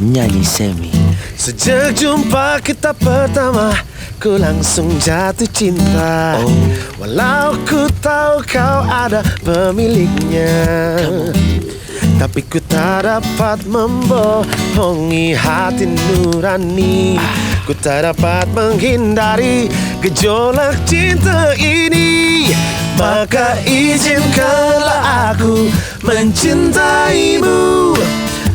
Nyanyi Semi. Sejak jumpa kita pertama, ku langsung jatuh cinta. Walau ku tahu kau ada pemiliknya, tapi ku tak dapat membohongi hati nurani. Ku tak dapat menghindari gejolak cinta ini. Maka izinkanlah aku mencintaimu.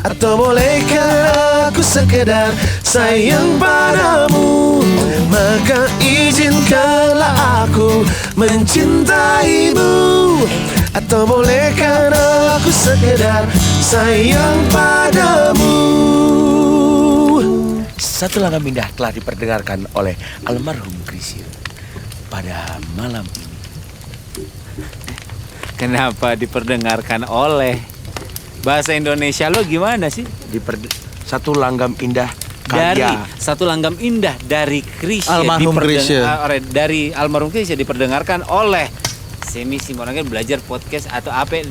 Atau bolehkah aku sekedar sayang padamu? Maka izinkanlah aku mencintaimu. Atau bolehkah aku sekedar sayang padamu? Satu langgam indah telah diperdengarkan oleh almarhum Chrisye pada malam ini. Kenapa diperdengarkan oleh? Bahasa Indonesia lo gimana sih? Satu langgam indah Dari karya satu langgam indah dari Chrisye, Almarhum Chrisye. dari almarhum Chrisye diperdengarkan oleh Semi Simorangkir belajar podcast atau apa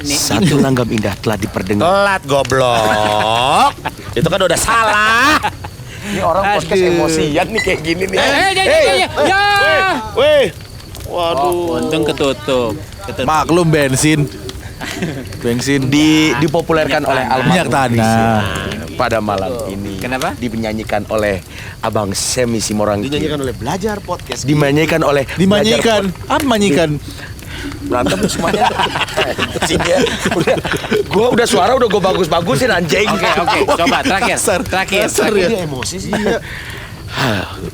satu langgam indah telah diperdengarkan. Telat goblok. Itu kan udah salah. Ini orang podcast emosian nih kayak gini nih. Weh. Waduh. Untung ketutup. Maklum bensin Dipopulerkan oleh minyak almarhum tanah. Chrisye pada malam ini. Kenapa? Dinyanyikan oleh Abang Semi Simorangkir. Dinyanyikan oleh Belajar Podcast. Dimanyikan oleh Dimanyikan. Apa manyikan? berantem semuanya. Gua udah suara udah gue bagus-bagusin anjing. Oke, coba terakhir. Dia emosi sih.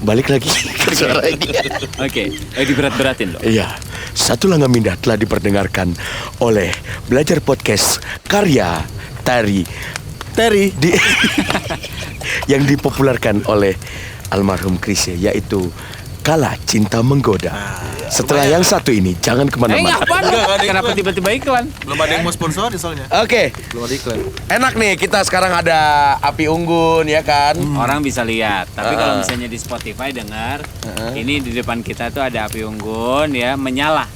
Balik lagi ke suara ini. Oke, diberat-beratin loh. Iya, satu langgam indah telah diperdengarkan oleh Belajar Podcast karya Terry yang dipopulerkan oleh almarhum Chrisye, yaitu Kala Cinta Menggoda. Setelah yang satu ini jangan kemana-mana. Kenapa tiba-tiba iklan? Belum ada yang mau sponsori soalnya. Oke, Belum ada iklan. enak nih kita sekarang ada api unggun ya kan. Orang bisa lihat, tapi kalau misalnya di Spotify dengar, ini di depan kita tuh ada api unggun ya menyala.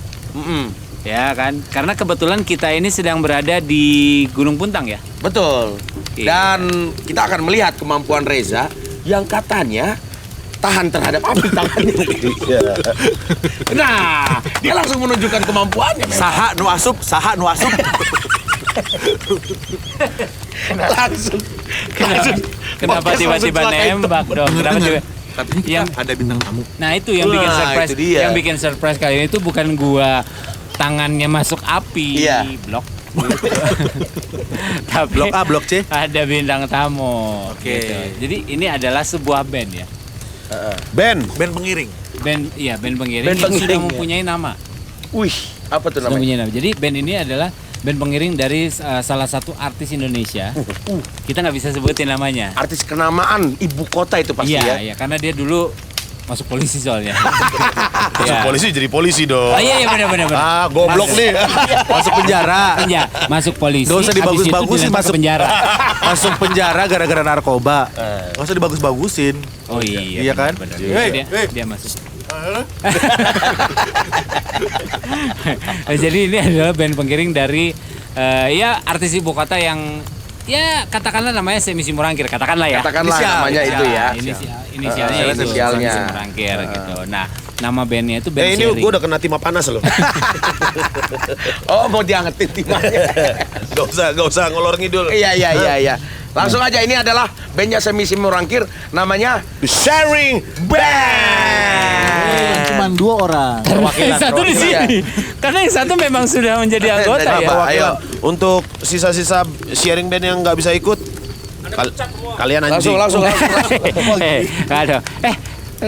Ya kan? Karena kebetulan kita ini sedang berada di Gunung Puntang ya. Betul. Iya. Dan kita akan melihat kemampuan Reza yang katanya tahan terhadap api tangannya. Nah, dia langsung menunjukkan kemampuannya. Saha nu asup. Langsung. Kenapa tiba-tiba nembak dong? Kenapa tiba? Tapi ini Yang- ada bintang tamu. Nah itu yang bikin Nah, surprise. itu dia. Yang bikin surprise kali ini tuh bukan gua tangannya masuk api, Iya. blok. Tapi Blok A, blok C. ada bintang tamu. Oke. Gitu. Jadi ini adalah sebuah band ya. Ben. Band pengiring. Band pengiring Band yang sudah pengiring, ya. mempunyai nama. Wih, apa tuh Sudah namanya? mempunyai nama. Jadi band ini adalah band pengiring dari salah satu artis Indonesia. Kita nggak bisa sebutin namanya. Artis kenamaan ibu kota itu pasti ya. Iya, karena dia dulu masuk polisi soalnya. Masuk Iya. polisi jadi polisi dong. Oh iya benar. Ah, goblok nih. Masuk penjara. Masuk polisi. Gak usah habis itu dibagus-bagusin, dilempar ke masuk penjara. Masuk penjara gara-gara narkoba. Gak usah dibagus-bagusin. Oh iya. Iya kan? benar. Dia masuk. Jadi ini adalah band pengiring dari ya artis ibu kota yang ya katakanlah namanya Semi Simorangkir, katakanlah ya. Katakanlah Inisial. namanya itu ya. Inisialnya itu Inisialnya. Semi Simorangkir gitu. Nah, nama bandnya itu band Ini sharing. gue udah kena timah panas loh. Oh, mau diangetin timahnya. Gak usah ngolor ngidul. Iya. Langsung aja, ini adalah bandnya Semi Simorangkir, namanya Sharing Band. Cuman 2 orang. Yang satu di sini. Karena yang satu memang sudah menjadi anggota Dan ya. apa? Ayo, untuk sisa-sisa sharing band yang nggak bisa ikut, kalian anjing. Langsung. Aduh.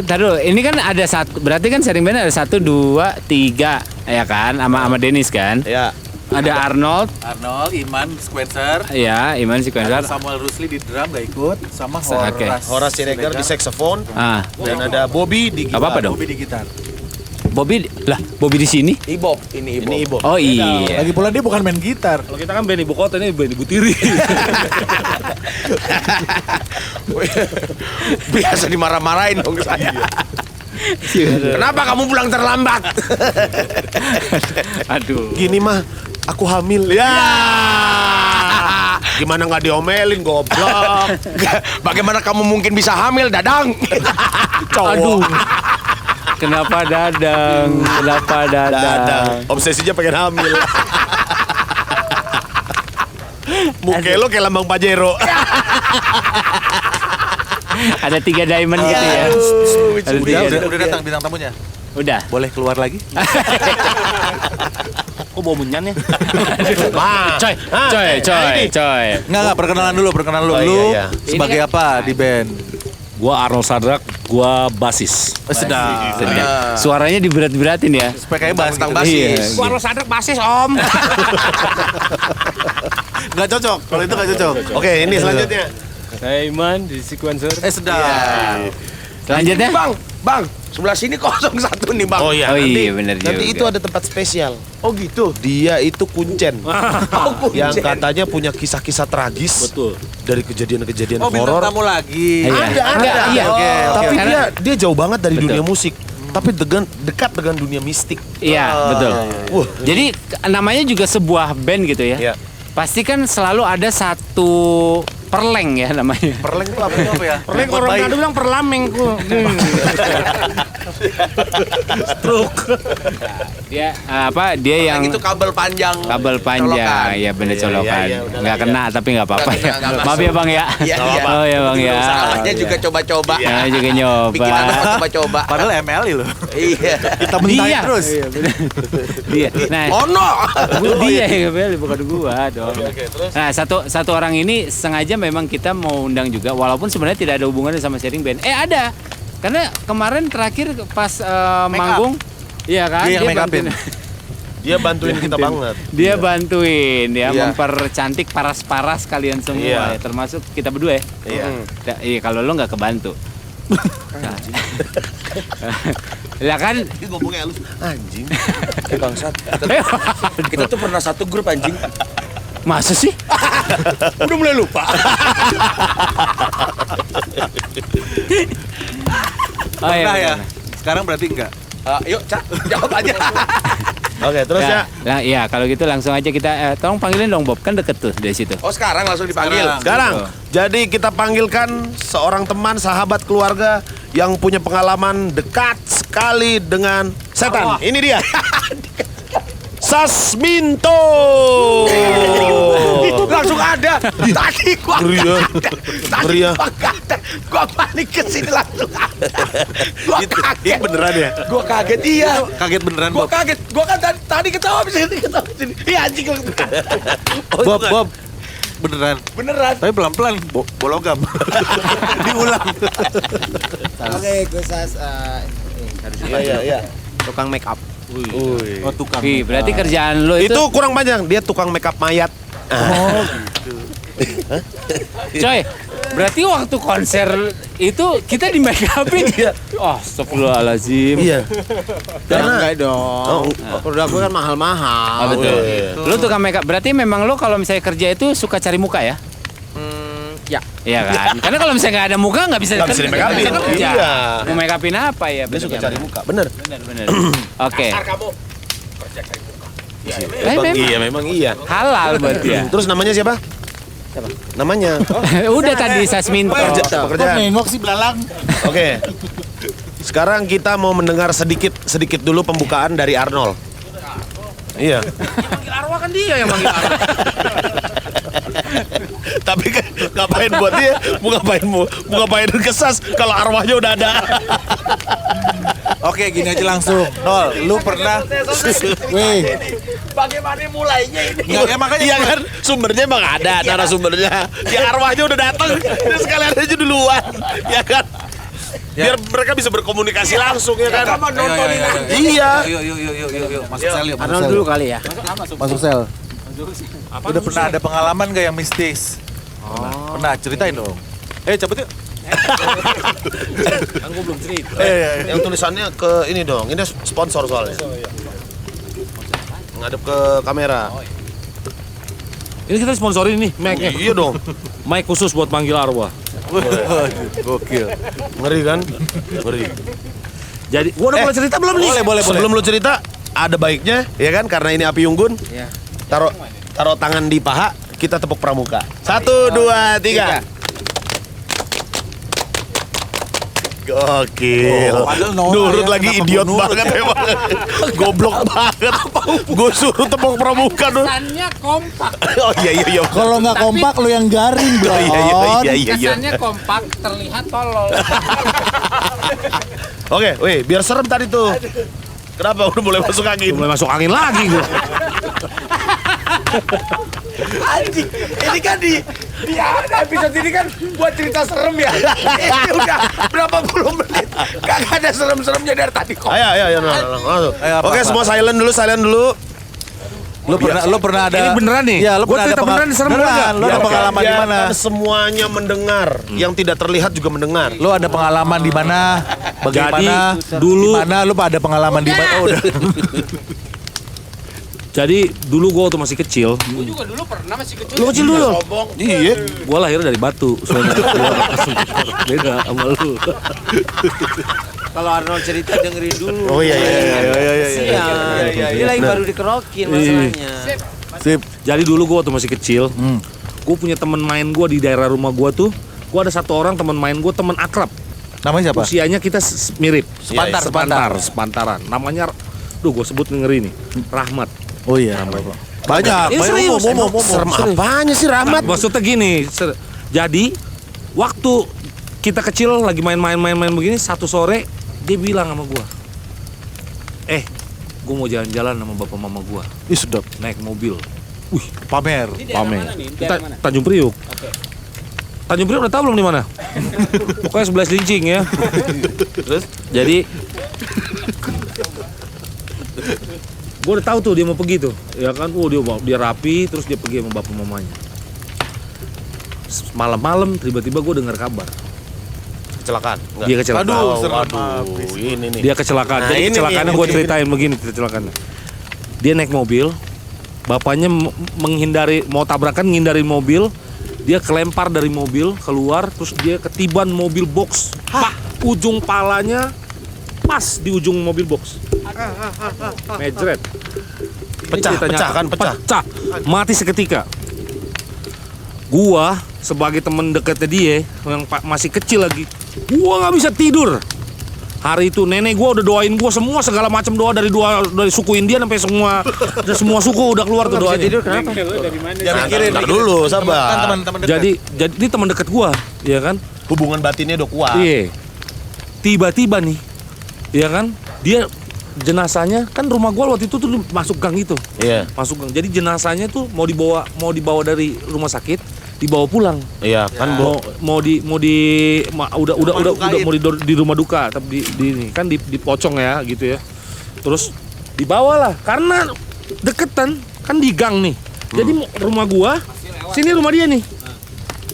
Ntar dulu, ini kan ada satu, berarti kan sharing band ada 1, 2, 3 ya kan, sama Dennis kan. Ya. Ada Arnold, Iman, Squencer, ya Iman Sequencer. Samuel Rusli di drum gak ikut, sama Oke. Horace Siregar di saxophone Ah, dan ada Bobby di gitar. apa dong? Bobby di gitar. Bobby di sini. Ibop, ini Ibop. Ini Ibo. Oh iya. Lagi pula dia bukan main gitar. Kalau kita kan band ibu kota, ini band ibu tiri. Biasa dimarah-marahin dong saya. Kenapa kamu pulang terlambat? Aduh. Gini mah, aku hamil. Ya. Gimana nggak diomelin, goblok? Bagaimana kamu mungkin bisa hamil, Dadang? Aduh. Kenapa Dadang? Kenapa Dadang? Obsesinya pengen hamil. Muka lo kayak lambang Pajero. Ada 3 diamond gitu ya. Ada Udah datang bintang tamunya. Udah. Boleh keluar lagi? Kok bau menyan ya? Coy. Enggak, perkenalan dulu. Oh, Lu iya. sebagai apa di band? Gua Arnold Sadrak, gua basis. Sedap. Suaranya diberat-beratin ya. Supaya kayak bass Tentang gitu. basis. Iya. Arnold Sadrak basis, Om. Nggak cocok, kalau itu nggak cocok. Oke, ini selanjutnya. Saya Iman di sequencer. Sedap. Selanjutnya? Bang, sebelah sini kosong satu nih, Bang. Oh iya, Oh nanti, iya, bener nanti juga. itu ada tempat spesial. Oh gitu. Dia itu kuncen. Yang kuncen. katanya punya kisah-kisah tragis. Betul. Dari kejadian-kejadian Oh, bintang horor. tamu lagi. Iya. Enggak, iya. Oke, Tapi Karena- dia jauh banget dari Betul. dunia musik. Tapi dekat dengan dunia mistik. Iya, betul. Wah, Jadi namanya juga sebuah band gitu ya. Iya. Pasti kan selalu ada satu perleng ya namanya. perleng tuh apa? Apa ya? Perleng orang Manado bilang perlameng ku. Dia apa? Dia yang Yang itu kabel panjang. kabel panjang, ya bener Iya, colokan. iya, udah Nggak lah, kena tapi nggak apa-apa Nggak ya. kena, nggak Maaf ya Bang ya. Iya, Nggak iya. apa-apa ya Bang ya. Salahnya juga coba-coba. Ya juga nyoba. Bikin anak coba-coba. Padahal MLI loh. Iya. Kita bentahin Dia. terus. Iya, bener. Dia. Nah, Ono. dia yang beli bukan gua dong. Nah, satu orang ini sengaja memang kita mau undang juga walaupun sebenarnya tidak ada hubungannya sama sharing band. Ada. Karena kemarin terakhir pas manggung iya kan Dia yang make bantuin, upin. Dia bantuin kita banget. dia bantuin ya Iya. mempercantik paras-paras kalian semua Iya. ya, termasuk kita berdua ya. Iya. Iya kalau lo nggak kebantu. Lah kan Dia ngomongnya halus. Anjing. Bangsat. Kita tuh pernah satu grup anjing. masa sih? Udah mulai lupa. Oh, iya, Pernah ya? benar. Sekarang berarti enggak. Yuk, Cak, jawab aja. Oke, terus ya. Nah, iya kalau gitu langsung aja kita tolong panggilin dong Bob, kan deket tuh dari situ. Oh, sekarang langsung dipanggil. Sekarang, jadi kita panggilkan seorang teman, sahabat, keluarga yang punya pengalaman dekat sekali dengan setan. Ini dia. Sasminto. Langsung ada. Tadi gua Ngeri ya. Tadi Ngeri ya. gua kaget. Gua panik ke sini langsung ada. Gua kaget. Beneran ya? Gua kaget iya. Kaget beneran, Gua Bob. kaget. Gua kan tadi ketawa di sini, ketawa di sini. Iya anjing. Bob. Beneran. Beneran. Tapi pelan-pelan, bologam. Diulang. Oke, gue Iya. tukang make up. Oh, tukang. Wih, berarti kerjaan lo itu, Itu kurang panjang. Dia tukang makeup mayat. coy. Berarti waktu konser itu kita di make upin. Oh, astagfirullahaladzim. Iya. Enggak dong. Produk gue kan mahal-mahal. Oh, betul. Lu tukang make up. Berarti memang lo kalau misalnya kerja itu suka cari muka ya? Ya. Iya kan? Karena kalau misalnya nggak ada muka nggak bisa Nggak bisa di make upin. nggak bisa kerja. Iya. Mau make upin apa ya? Dia suka Bener, cari muka. Bener. Bener. Oke. Kamu. Memang memang iya. halal buat dia. Terus namanya siapa? Namanya. Udah tadi Sasminto. Pekerjaan. Nengok sih belalang. Oke. Sekarang kita mau mendengar sedikit dulu pembukaan dari Arnold. Iya. Manggil arwah kan dia yang manggil arwah. Tapi kan ngapain buat dia? Mau ngapain kesas kalau arwahnya udah ada. Oke, gini aja langsung. Nol, lu pernah Wih, Bagaimana mulainya ini? Nggak, ya makanya Iya kan sumbernya emang ada narasumbernya. Ya arwahnya udah datang. Terus sekalian aja duluan. Ya kan. Biar mereka bisa berkomunikasi langsung ya kan. Nontonin aja. Iya. Yuk. Masuk sel yuk. Arnold dulu kali ya. Masuk sel. Udah pernah ada pengalaman gak yang mistis? Pernah, ceritain dong. Cabut yuk. Kan gue belum cerita. Yang tulisannya ke ini dong. Ini sponsor soalnya. Ngadep ke kamera. Ini kita sponsorin nih, mic-nya. Iya dong. Mic khusus buat panggil arwah. Gokil. Ngeri kan? Ngeri. Jadi gua udah mulai cerita belum nih? Boleh. Sebelum lu cerita, ada baiknya ya kan karena ini api unggun. Iya. Taruh tangan di paha, kita tepuk pramuka. 1 2 3. Gokil. padahal Nora Nurut ya, lagi kenapa idiot gua nurut banget ya? emang. Goblok banget. Gue suruh tepuk pramuka tuh. Kesannya kompak. Oh iya. Kalau nggak kompak lu yang garing, bro. Iya. Kesannya kompak, terlihat tolol. Oke, weh, biar serem tadi tuh. Kenapa udah mulai masuk angin? Mulai masuk angin lagi gua. Anjing, ini kan di episode ini kan buat cerita serem ya. Ini udah berapa puluh menit, kagak ada serem-seremnya dari tadi kok. Ayo, langsung. Oke, semua silent dulu. Lu pernah ada Ini beneran nih? Iya, lu Gua pernah ada cerita beneran serem beneran. nggak? Lu ada pengalaman di mana? Biarkan semuanya mendengar, yang tidak terlihat juga mendengar. Lu ada pengalaman di mana? Bagaimana? Jadi, dulu- di mana lu ada pengalaman di mana? Oh, udah. Jadi dulu gua waktu masih kecil, Gue juga dulu pernah masih kecil. lu kecil dulu. Iya. Gua lahir dari batu, soalnya beda sama lu. Kalau Arnold cerita dengerin dulu. Oh iya. Siap. Dia lagi baru dikerokin masalahnya. Sip. Jadi dulu gua waktu masih kecil, gua punya teman main gua di daerah rumah gua tuh. Gua ada satu orang teman main gua, teman akrab. Namanya siapa? Usianya kita mirip. Sepantar. Sepantaran. Namanya, gua sebut ngeri nih. Rahmat. Oh iya. Banyak. Ini serius, Umum. Serem apanya sih Rahmat? Maksudnya gini, jadi waktu kita kecil lagi main begini, satu sore dia bilang sama gua, gua mau jalan-jalan sama bapak mama gua, Ih, sedap. naik mobil, Pamer. pamer. Tanjung Priuk. Tanjung Priuk udah tahu belum di mana? Pokoknya 11 lincing ya. Terus jadi gue udah tahu tuh dia mau pergi tuh, ya kan? Dia rapi, terus dia pergi sama bapak mamanya. Malam-malam tiba-tiba gue dengar kabar Kecelakaan. dia kecelakaan. Aduh, ini nih. Dia kecelakaan. Nah, Jadi ini kecelakaannya nih, gue ini. ceritain begini kecelakaannya. Dia naik mobil, bapaknya menghindari mau tabrakan, nghindarin mobil, dia kelempar dari mobil keluar, terus dia ketiban mobil box. Pak, ujung palanya pas di ujung mobil box. Mejret. Pecah kan? Pecah. Mati seketika. Gua sebagai temen dekatnya dia yang masih kecil lagi, gua nggak bisa tidur. Hari itu nenek gua udah doain gua semua segala macam doa dari suku Indian sampai semua suku udah keluar tuh doanya. Tidur kenapa? Jangan mikirin. Ntar dulu, sabar. Kan teman-teman dekat. Jadi ini teman dekat gua, ya kan? Hubungan batinnya udah kuat. Iya. Tiba-tiba nih, ya kan? Dia jenazahnya kan rumah gua waktu itu tuh masuk gang itu. Iya. Masuk gang. Jadi jenazahnya tuh mau dibawa dari rumah sakit, dibawa pulang. Iya, kan Udah mau di rumah duka, tapi di ini kan di pocong ya gitu ya. Terus dibawalah karena deketan kan di gang nih. Jadi rumah gua, sini rumah dia nih.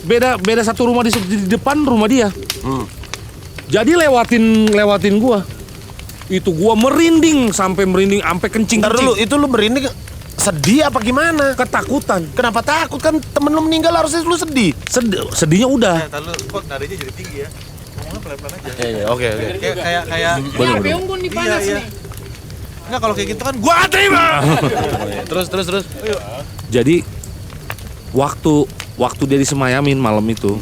Beda satu rumah di depan rumah dia. Jadi lewatin gua. Itu gua merinding sampai kencing. Ntar dulu, itu lu merinding sedih apa gimana? Ketakutan. Kenapa takut? Kan temen lu meninggal harusnya lu sedih. Sedihnya udah. Lu kok nadanya jadi tinggi ya? Ngomongnya pelan-pelan aja. Iya, oke. Kayak Api unggun dipanas nih. Enggak kalau kayak gitu kan gua terima. Terus. Jadi waktu dia disemayamin malam itu,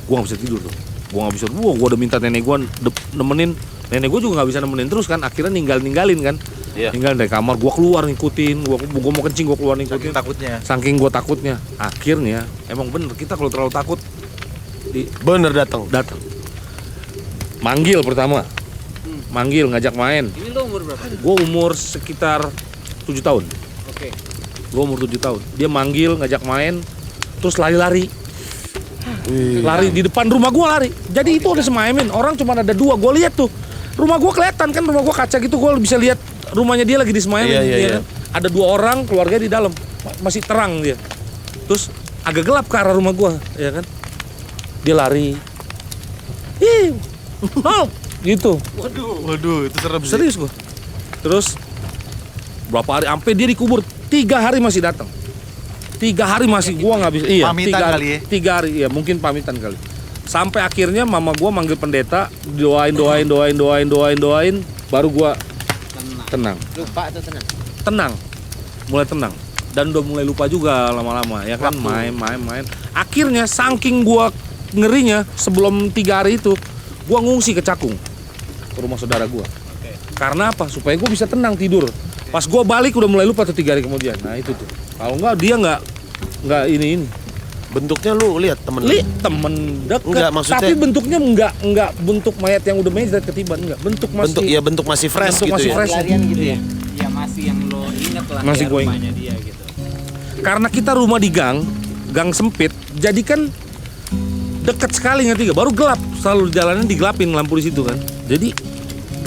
gua nggak bisa tidur tuh. Gua udah minta nenek gua nemenin. Nenek gua juga nggak bisa nemenin terus kan. Akhirnya ninggalin kan. Iya. Ninggalin dari kamar. Gua keluar ngikutin. Gua mau kencing, gua keluar ngikutin. Saking gua takutnya. Akhirnya emang bener kita kalau terlalu takut Bener datang. manggil pertama. Manggil ngajak main. Ini lu umur berapa? Gua umur sekitar 7 tahun. Oke. Gua umur 7 tahun. Dia manggil ngajak main. Terus lari-lari. Lari di depan rumah gua lari. Jadi itu udah semayamin. Orang cuma ada 2. Gua lihat tuh. Rumah gua kelihatan kan, rumah gua kaca gitu, gua bisa lihat rumahnya dia lagi disemayamin. Iya, Ya kan? Ada 2 orang, keluarga di dalam. Masih terang dia. Terus agak gelap ke arah rumah gua, ya kan? Dia lari. Gitu. Waduh, itu serem sih. Serius gua. Terus berapa hari sampai dia dikubur 3 hari masih datang. 3 hari masih gua nggak bisa. Iya, Pamitan 3 hari, kali ya? 3 hari, ya mungkin pamitan kali. Sampai akhirnya mama gua manggil pendeta, doain, baru gua tenang. Lupa atau tenang? Tenang. Mulai tenang. Dan udah mulai lupa juga lama-lama ya kan, main. Akhirnya saking gua ngerinya, sebelum 3 hari itu gua ngungsi ke Cakung, ke rumah saudara gua. Karena apa? Supaya gua bisa tenang tidur. Pas gua balik udah mulai lupa tuh 3 hari kemudian. Nah itu tuh. Kalau enggak dia enggak ini. Bentuknya lu lihat temen lu? Temen deket. Enggak, maksudnya- Tapi bentuknya enggak bentuk mayat yang udah mayat ketiban, enggak. Bentuk masih bentuk masih fresh bentuk gitu masih ya. fresh. Larian gitu ya? Ya masih yang lo inget lah. Masih ya, gua inget. rumahnya dia gitu. Karena kita rumah di gang sempit, jadi kan deket sekali ngerti gak? Baru gelap, selalu jalanan digelapin lampu di situ kan. Jadi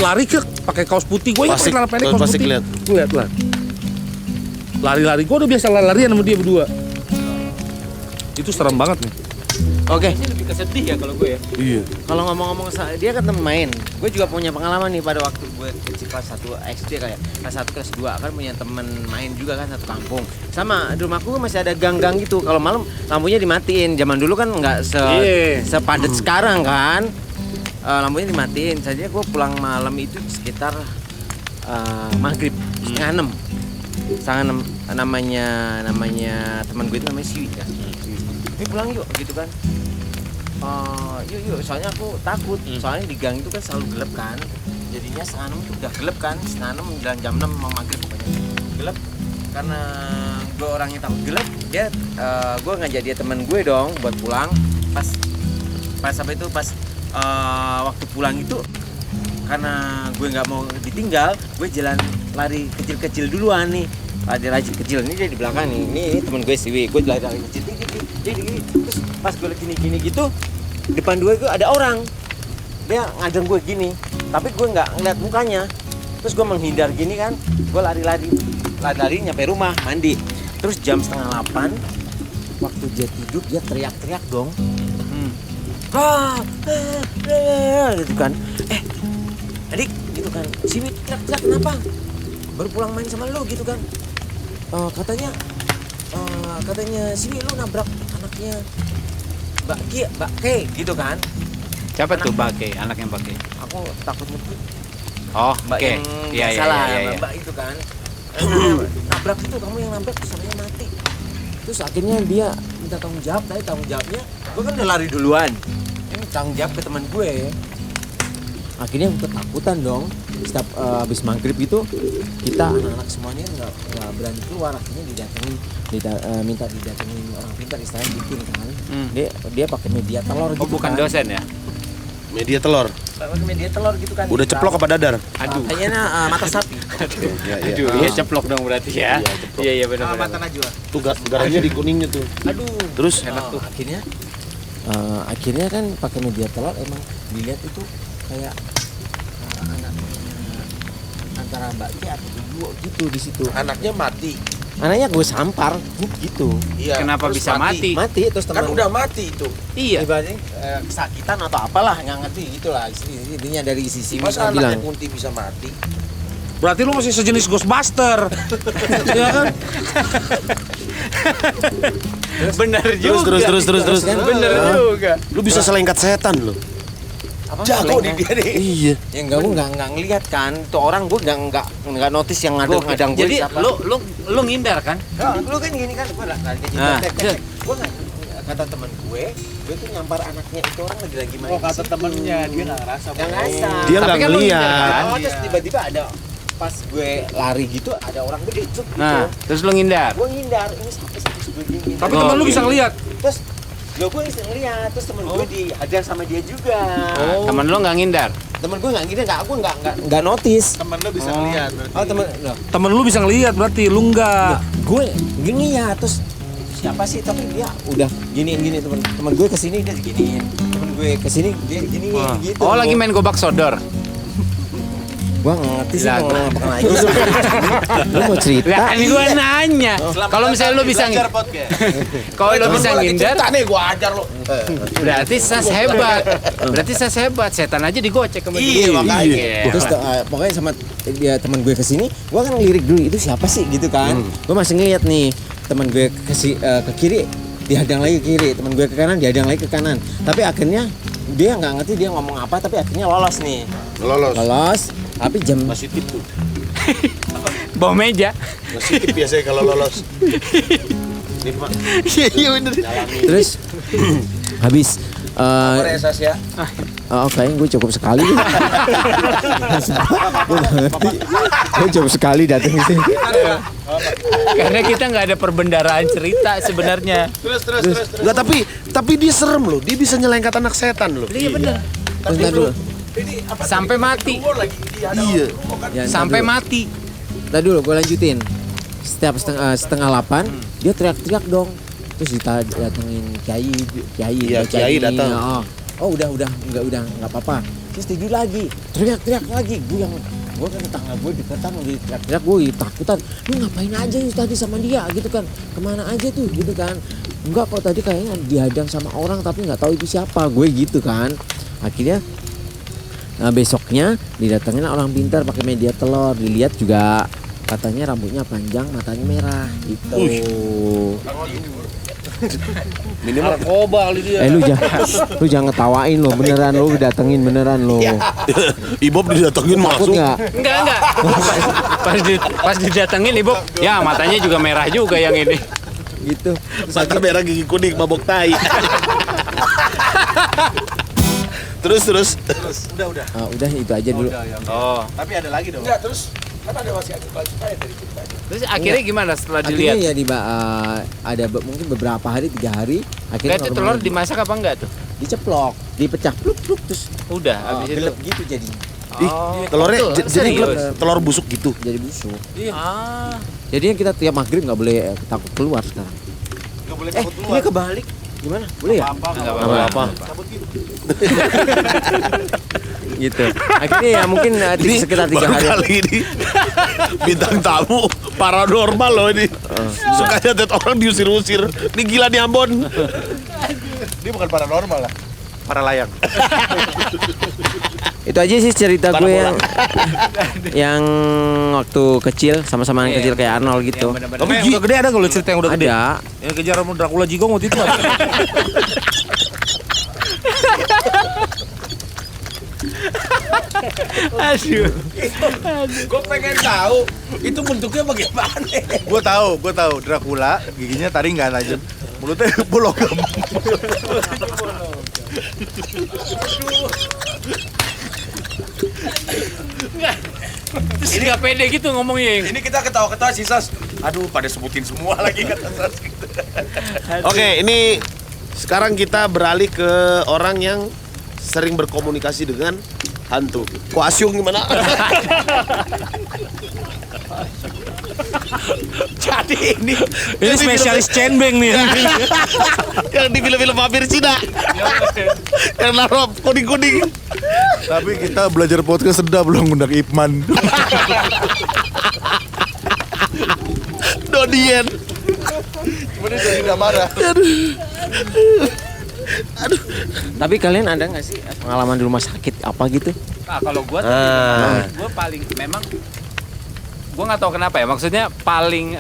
lari ke pakai kaos putih, gue ingat Pasti- pakai celana pendek kaos pasti putih. kelihatan. Gue lihat lah. Lari-lari, gue udah biasa larian sama dia berdua. Itu serem banget nih. Oke. Ini lebih kesedih ya kalau gue ya. Iya. Kalau ngomong-ngomong dia kan temen main, gue juga punya pengalaman nih pada waktu gue kecil kelas 1 SD kayak kelas 1 kelas 2 kan punya temen main juga kan satu kampung. Sama di rumahku masih ada gang-gang gitu. Kalau malam lampunya dimatiin. Zaman dulu kan nggak sepadat sekarang kan. Lampunya dimatiin. Jadi gue pulang malam itu sekitar maghrib setengah 6. Namanya teman gue itu namanya Siwi kan. Pulang yuk gitu kan. Yuk soalnya aku takut. Soalnya di gang itu kan selalu gelap kan. Jadinya setengah 6 itu udah gelap kan. Setengah 6 dan jam 6 mau maghrib pokoknya gelap. Karena gue orangnya takut gelap, gue ngajak dia teman gue dong buat pulang. Pas apa itu waktu pulang itu karena gue nggak mau ditinggal, gue jalan lari kecil-kecil duluan nih. Lari kecil ini dia di belakang nih. Ini teman gue Siwi, gue lari kecil. Terus pas gue gini gitu, depan gue itu ada orang. Dia ngadeng gue gini, tapi gue nggak ngeliat mukanya. Terus gue menghindar gini kan, gue lari nyampe rumah mandi. Terus jam 7:30 waktu dia tidur dia teriak-teriak dong. Gitu kan. Adik gitu kan. Siwi teriak-teriak kenapa? Baru pulang main sama lu gitu kan. Katanya Siwi lu nabrak anaknya Mbak Ke gitu kan. Siapa tuh Bake? Anak yang Bake. Aku takut nyebut Oh, Mbak oke. yang Iya, nggak salah, iya. Mbak itu kan. Nabrak itu, kamu yang nabrak terus sampai mati. Terus akhirnya dia minta tanggung jawab, tapi tanggung jawabnya gue kan udah lari duluan. Ini tanggung jawab ke teman gue. Akhirnya gue ketakutan dong. Setiap habis maghrib itu kita anak-anak semuanya nggak berani keluar. Akhirnya minta didatengin orang pintar istilahnya bikin kan. Dia pakai media telur gitu. Oh, bukan kan. dosen ya? Media telur. Pakai media telur gitu kan. Udah ceplok apa dadar? Aduh. Kayaknya mata sapi. Aduh, iya ceplok dong berarti ya. Iya benar. Mata najwa. Tuh garamnya di kuningnya tuh. Aduh. Terus Enak tuh. Akhirnya kan pakai media telur emang dilihat itu kayak anaknya antara Mbak Ki atau Duo gitu di situ. Anaknya mati. Anaknya gue sampar gitu. Iya. Kenapa terus bisa mati? Mati terus Kan teman udah mati itu. Iya. ibaratnya kesakitan atau apalah nggak ngerti gitulah intinya dari sisi Masa bilang. anaknya Kunti bisa mati? Berarti lu masih sejenis Ghostbuster. Iya kan? Benar juga. Terus. Kan? Bener juga. Lu bisa selengkat setan lu. Apa, Jago selengkat? di dia nih. Iya. Ya enggak, gue nggak ngelihat kan. Tuh orang gue nggak notice yang ngadang gue. Jadi lu ngindar kan? Lu kan gini kan, gue lari kecil. Nah, Gue nggak, kata teman gue tuh nyampar anaknya itu orang lagi main. Oh, kata temennya dia nggak ngerasa. Nggak ngerasa. Dia Tapi nggak kan lu ngeliat. ngindar kan? Terus tiba-tiba ada pas gue lari gitu ada orang gede cuk gitu. Nah, terus lu ngindar. Gue ngindar, ini sampai gue gini. Tapi teman lu bisa ngeliat. Terus gue bisa ngeliat, terus temen gue dihajar sama dia juga. Temen lu nggak ngindar. Temen gue nggak gini, gue nggak notice. Temen lu bisa ngeliat. Oh temen, loh, Temen lu bisa ngeliat berarti lu enggak. gue gini ya, terus siapa sih? Tapi dia udah giniin temen gue kesini dia diginiin, temen gue kesini dia diginiin gitu. Oh, lagi main gobak sodor. Gua nggak ngerti sih Lah, mau ngapain lagi. Lu mau cerita? Lah kan gua nanya. Kalau misalnya lu bisa kalau lu bisa ngindar, nih gua ajar lo. berarti sas hebat. Berarti sas hebat. Setan aja digocek sama dia. Iya, makanya. Iya. Terus pokoknya sama dia teman gue kesini, gue kan ngelirik dulu itu siapa sih gitu kan. Gue masih ngeliat nih teman gue ke kiri dihadang lagi ke kiri, teman gue ke kanan, dihadang lagi ke kanan. Tapi akhirnya dia nggak ngerti dia ngomong apa, tapi akhirnya lolos nih. Lolos, tapi jam Masih tip tuh. Bawah meja. Masih tip biasanya kalau lolos. Nih, Pak. Iya bener. terus habis Resas ya. Oke, gue cukup sekali. Gue nggak ngerti. Gue cukup sekali datang ke sini. Karena kita nggak ada perbendaraan cerita sebenarnya. Enggak, tapi dia serem loh. Dia bisa nyelengkat anak setan loh. Iya bener. Bentar dulu. Sampai mati. Iya. Ya, Sampai mati. Tadi dulu gue lanjutin. Setiap setengah 8 dia teriak-teriak dong. Terus datengin kiai. Iya, kiai datang. Udah nggak apa-apa. Terus tidur lagi, teriak-teriak lagi. Gue kan tetangga gue deketan lagi teriak-teriak, gue takutan. Lu ngapain aja tadi sama dia gitu kan? Kemana aja tuh gitu kan? Enggak kok, tadi kayaknya dihadang sama orang tapi nggak tahu itu siapa. Gue gitu kan. Akhirnya besoknya didatengin orang pintar pakai media telur, dilihat juga katanya rambutnya panjang, matanya merah gitu. Minimal narkoba kali dia. Lu jangan ngetawain lo, beneran lo datengin beneran lo. Ibob didatengin Takut masuk. nggak? Enggak. Pas didatengin ibu, ya matanya juga merah juga yang ini. Gitu. Mata merah gigi kuning mabok tai. Terus. Udah itu aja dulu. Oh. Tapi ada lagi dong. Enggak, terus kan ada masih ada lanjutannya dari ceritanya. Terus akhirnya gimana setelah Akhirnya dilihat? ya ada mungkin beberapa hari, 3 hari. Akhirnya Kayak itu normal telur lagi. dimasak apa enggak tuh? diceplok, dipecah, pluk terus Udah habis itu. gelap gitu jadi Telurnya betul. jadi Serius? telur busuk gitu. jadi busuk. Ah. Jadinya kita tiap maghrib nggak boleh takut keluar sekarang. Nggak boleh takut Ini keluar. kebalik. Gimana? Boleh ya? Enggak Apa-apa. Gitu. Akhirnya ya mungkin sekitar 3 Baru hari. kali ini bintang tamu paranormal loh ini. Sukanya lihat orang diusir-usir. Ini gila di Ambon. Dia bukan paranormal lah. Para layang. Itu aja sih cerita gue yang waktu kecil sama-sama yang kecil kayak Arnold gitu. Tapi yang udah gede ada nggak lo cerita yang udah gede? Ada. Yang kejar sama Dracula Jigong waktu itu apa? Aduh. Gue pengen tahu itu bentuknya bagaimana. Gue tahu Dracula giginya taringan aja. Mulutnya bologam. Terus nggak pede gitu ngomongnya. Ini kita ketawa-ketawa sih Sas. Aduh, pada sebutin semua lagi kata Sas gitu. Oke, ini sekarang kita beralih ke orang yang sering berkomunikasi dengan hantu. Kuasyung gimana? Jadi ini Ini spesialis cenbeng nih. Yang di film-film vampir Cina. Yang naruh kuning-kuning. Tapi kita belajar podcast sedap belum ngundang Ipman. Dodien. Kemudian jadi udah marah. Tapi kalian ada nggak sih pengalaman di rumah sakit apa gitu? Nah, kalau gua tuh gua paling memang gua nggak tahu kenapa ya. Maksudnya paling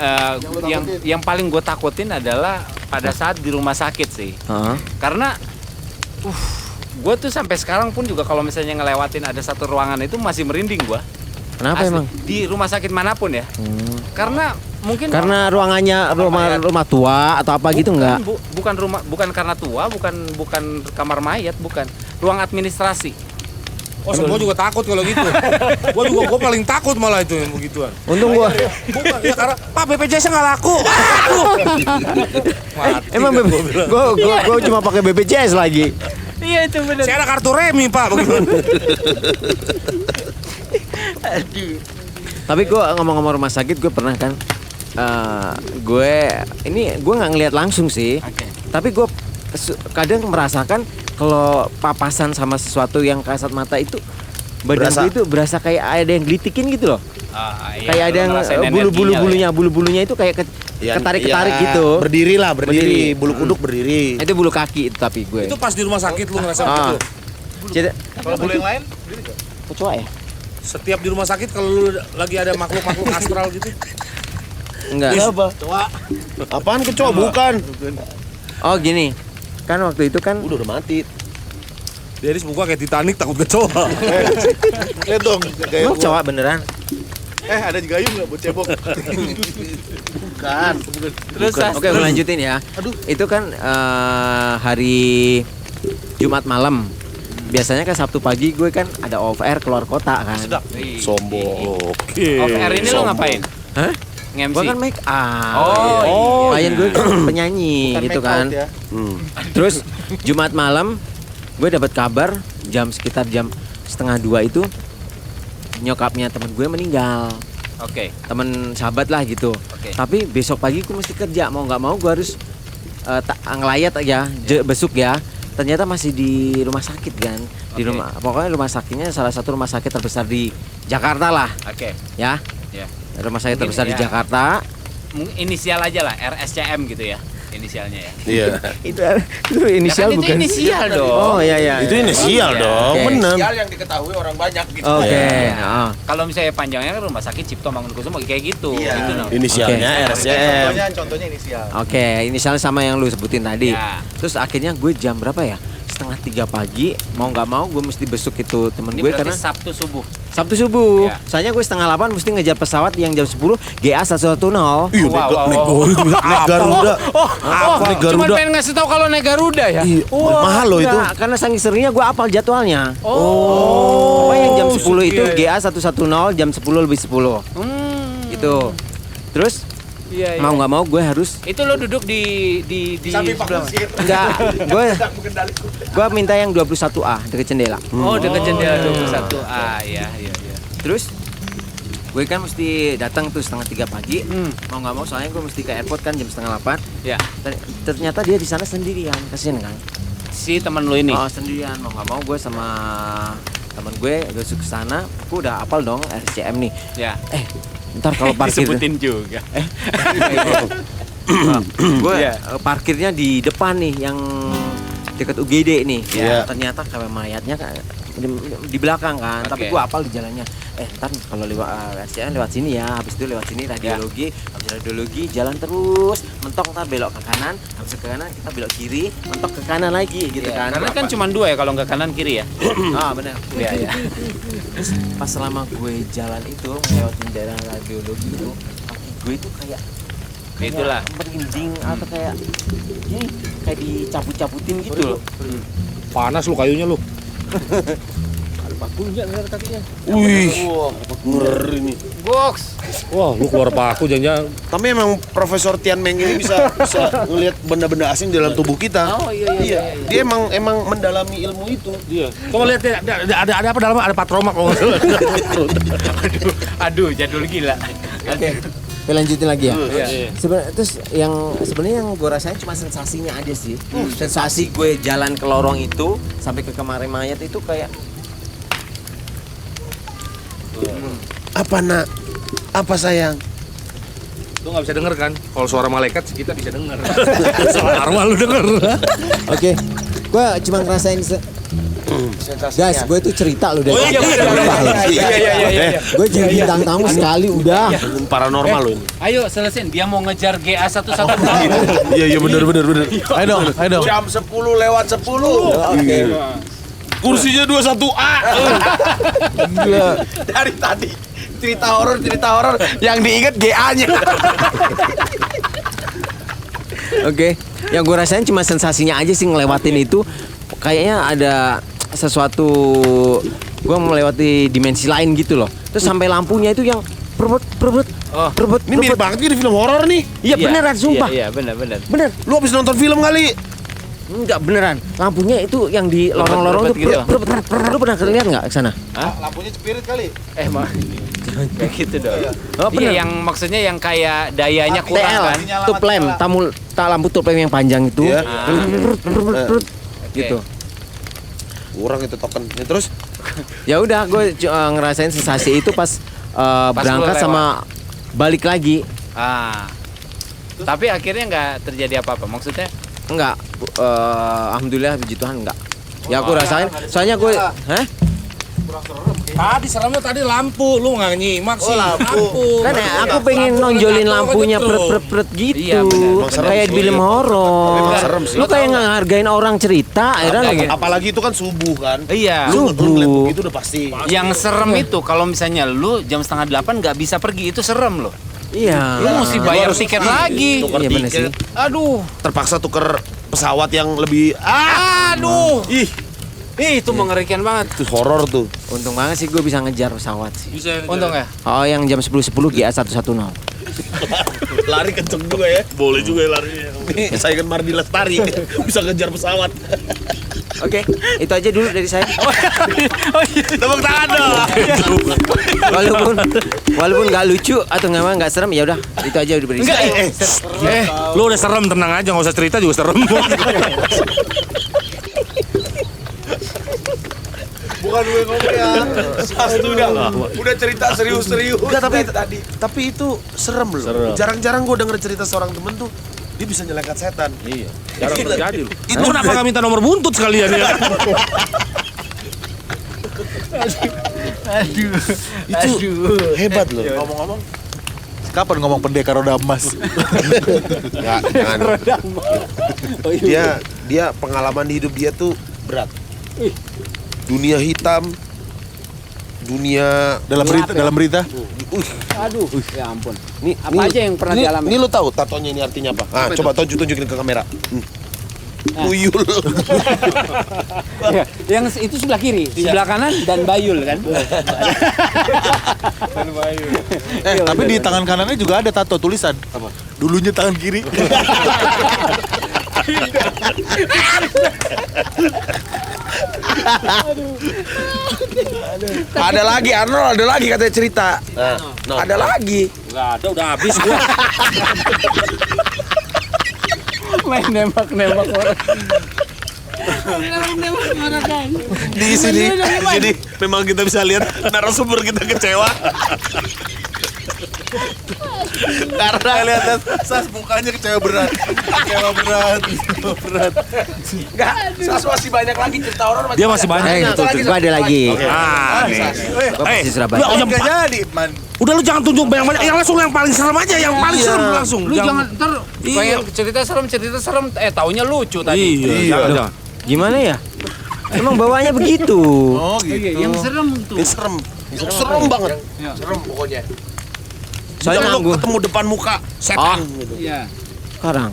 yang paling gua takutin adalah pada saat di rumah sakit sih. Heeh. Karena gua tuh sampai sekarang pun juga kalau misalnya ngelewatin ada satu ruangan itu masih merinding gua. Kenapa Asli. emang? Di rumah sakit manapun ya. Karena mungkin Karena ruangannya rumah tua atau apa gitu nggak? bukan karena tua, bukan kamar mayat, bukan. Ruang administrasi. Oh, semua juga takut kalau gitu. Gua paling takut malah itu yang begituan. Untung gua. Bukan ya karena Pak BPJS nggak laku. Aduh. Mati Emang dah gua bilang. gua cuma pakai BPJS lagi. Iya itu benar. Saya ada kartu remi Pak. Bagaimana? Tapi gua ngomong-ngomong rumah sakit, gue pernah kan. Gue nggak ngelihat langsung sih. Oke. Tapi gue kadang merasakan kalau papasan sama sesuatu yang kasat mata itu badan Berasa. gue itu berasa kayak ada yang gelitikin gitu loh. Iya, Kayak ada yang bulu-bulunya itu kayak ketarik-ketarik gitu. Berdiri lah, Berdiri. bulu kuduk berdiri. Itu bulu kaki itu tapi gue. Itu pas di rumah sakit lu ngerasa Ah. gitu. Jadi Kalau bulu yang lain, kecoa ya? Setiap di rumah sakit kalau lu lagi ada makhluk-makhluk astral gitu. Enggak. Apa? Apaan kecoa? Bukan. Oh gini, kan waktu itu kan Udah mati. Dennis muka kayak Titanic takut kecoa. Lihat dong, kayak emang cowok beneran. ada gayung nggak buat cebok? Bukan. Terus Sas, Oke, gue lanjutin ya. Itu kan hari Jumat malam. Biasanya kan Sabtu pagi gue kan ada off air keluar kota kan. Sombong. Oke. off air ini lo ngapain? Hah? Nge-MC? Gue kan make up. Oh, Klien gue kan penyanyi Bukan gitu make out kan. ya. Terus Jumat malam gue dapat kabar sekitar jam 1:30 itu nyokapnya temen gue meninggal. Oke. Temen sahabat lah gitu. Oke. Tapi besok pagi gue mesti kerja, mau nggak mau gue harus ngelayat aja besok ya. Ternyata masih di rumah sakit kan. Di Oke. pokoknya rumah sakitnya salah satu rumah sakit terbesar di Jakarta lah Oke. ya. Ya. Rumah sakit Mungkin terbesar di ya. Jakarta. Inisial aja lah, RSCM gitu ya. Inisialnya ya. Iya. Itu inisial Ya kan bukan? itu inisial dong. Oh iya. Itu inisial Iya. dong, Oke. bener. Inisial yang diketahui orang banyak gitu. Oke. Ya. oh. Kalau misalnya panjangnya kan Rumah Sakit Cipto Mangunkusumo kayak gitu. Iya. Gitu, no. Inisialnya RSCM. Contohnya inisial. Oke, inisialnya sama yang lu sebutin tadi. Ya. Terus akhirnya gue jam berapa ya? 2:30 pagi, mau nggak mau gue mesti besuk itu temen Ini gue berarti karena Sabtu subuh. Sabtu subuh. Ya. Soalnya gue 7:30 mesti ngejar pesawat yang jam 10 GA 110. Iya, naik Garuda. Naik Cuma Garuda. pengen ngasih tahu kalau naik Garuda ya. Iya, mahal loh itu. Enggak, karena saking seringnya gue apal jadwalnya. Pokoknya yang jam 10 itu GA 110 jam 10 lebih 10. Gitu. Terus Iya, mau nggak mau gue harus Itu lo duduk di Samping Pak sebelah. Kusir. enggak gue minta yang 21A deket jendela. Oh, dekat jendela 21A. Iya. Terus gue kan mesti datang tuh 2:30 pagi. Mau nggak mau soalnya gue mesti ke airport kan jam 7:30. Ya. Ternyata dia di sana sendirian, kasian kan. Si teman lo ini. Oh sendirian, mau nggak mau gue sama teman gue besok ke sana. Aku udah apal dong RCM nih. Ya. Ntar kalau parkir Disebutin juga. gue Iya. parkirnya di depan nih yang dekat UGD nih. Iya. Ternyata KW mayatnya kan di belakang kan. Tapi Oke. gue apal di jalannya. Ntar kalau lewat RCM lewat sini ya. Habis itu lewat sini radiologi. Habis radiologi jalan terus. Mentok ntar belok ke kanan. Habis ke kanan kita belok kiri. Mentok ke kanan lagi gitu kan. Karena kan cuma 2 ya kalau nggak kanan kiri ya. Ah benar. Iya. Terus pas selama gue jalan itu ngelewatin daerah radiologi itu, kaki gue itu kayak Itulah. merinding atau kayak ini kayak dicabut-cabutin gitu loh. Panas lu kayunya lu. Wih, ngeri nih. Box. Wah, lu keluar paku jangan-jangan. Tapi emang Profesor Tian Meng ini bisa ngelihat benda-benda asing dalam tubuh kita. Oh iya. Dia emang mendalami ilmu itu. Iya. Coba lihat ya, ada apa dalam? Ada patroma kalau nggak salah. Aduh, jadul gila. Oke. Kita lanjutin lagi ya. Iya. Terus sebenarnya yang gue rasain cuma sensasinya aja sih. Sensasi gue jalan ke lorong itu sampai ke kamar mayat itu kayak Apa nak? Apa sayang? Lu nggak bisa denger kan? Kalau suara malaikat sih kita bisa denger. Suara arwah lu denger. Oke. Gue cuma ngerasain guys, gue tuh cerita lu deh. Iya. Gue jadi bintang tamu sekali udah. Paranormal lo ini. Ayo selesain, dia mau ngejar GA 110. Iya benar. Ayo dong. Jam 10 lewat 10. Oke. Kursinya 21A. Dari tadi cerita horor yang diinget GA-nya. Oke. Yang gue rasain cuma sensasinya aja sih ngelewatin itu. Kayaknya ada sesuatu, gue melewati dimensi lain gitu loh. Terus sampai lampunya itu yang perbet. Ini mirip banget di film horor nih. Iya beneran, sumpah. Iya, benar. Bener. Lu habis nonton film kali? Enggak beneran. Lampunya itu yang di lorong-lorong tuh Berbet-berbet perbet. Lu pernah lihat nggak ke sana? Lampunya spirit kali. Mah. Kayak gitu dong. Oh, Iya, bener. yang maksudnya yang kayak dayanya kurang TL, kan. tuh lem, lampu tuh lem yang panjang itu. Iya. Perut. Gitu. Kurang itu token. Ya, terus Ya udah, gue ngerasain sensasi itu pas berangkat lu sama balik lagi. Tapi akhirnya nggak terjadi apa-apa. Maksudnya Enggak, alhamdulillah puji Tuhan enggak. Ya aku rasain, soalnya gue, Tadi seremnya tadi lampu, lu nggak nyimak sih. Lampu. Kan ya, aku pengen nonjolin lampunya pret gitu. Iya, benar. Kayak di film horor. Memang serem sih. Lu kayak nggak ngargain orang cerita, akhirnya Apalagi itu kan subuh kan. Iya. Lu ngeliat begitu udah pasti. Yang serem itu kalau misalnya lu jam 7:30 nggak bisa pergi, itu serem loh. iya. Lu mesti bayar tiket lagi. Tuker Iya, bener tiket. Aduh. Terpaksa tuker pesawat yang lebih Aduh. ih, Ih, itu mengerikan banget. itu horor tuh. Untung banget sih gue bisa ngejar pesawat sih. Untung ya. Oh, yang jam 10.10 GA110. Lari kenceng juga ya. Boleh juga ya lari. Nih, saya kan Mardi Lestari bisa ngejar pesawat. Oke, itu aja dulu dari saya. Tepuk tangan dong. Walaupun nggak lucu atau nggak serem, ya udah itu aja udah dari Enggak, saya. Lu udah serem, tenang aja, nggak usah cerita juga serem. Bukan gue ngomong ya. Satu udah cerita serius-serius. Enggak, tapi itu serem loh. Jarang-jarang gue denger cerita seorang temen tuh dia bisa nyelekat setan. Iya. Jarang terjadi lu. Itu kenapa nggak minta nomor buntut sekalian ya? Itu hebat loh. Ngomong-ngomong, kapan ngomong pendekar roda emas? Enggak, jangan. Dia pengalaman di hidup dia tuh berat. Dunia hitam, dunia dalam berita? Aduh, ya ampun. Nih, Apa aja yang pernah dialami? Ini lo tahu tatonya ini artinya apa? Ah, coba tunjukin ke kamera. Tuyul. Ya, yang itu sebelah kiri, sebelah kanan dan bayul kan? Tapi di tangan kanannya juga ada tato tulisan. Apa? Dulunya tangan kiri. Ada lagi Arnold, ada lagi katanya cerita. No. Ada lagi. Nggak ada, udah habis gua. Main nembak-nembak orang. Di sini memang kita bisa lihat narasumber kita kecewa. Karena lihat Sas mukanya kecewa berat. Kecewa berat. Enggak, Sas masih banyak lagi cerita horor. Dia masih banyak. Gua ada lagi. Ah, nih. Gua pasti Surabaya. Enggak jadi, Man. Udah lu jangan tunjuk banyak-banyak, yang langsung yang paling serem aja, yang paling serem langsung. Lu jangan ntar pengen cerita serem, taunya lucu tadi. Iya. Jangan. Gimana ya? Emang bawaannya begitu. Oh, gitu. Yang serem tuh. Ini serem banget. Serem pokoknya. Soalnya Lu gua ketemu depan muka setan gitu. Iya. sekarang.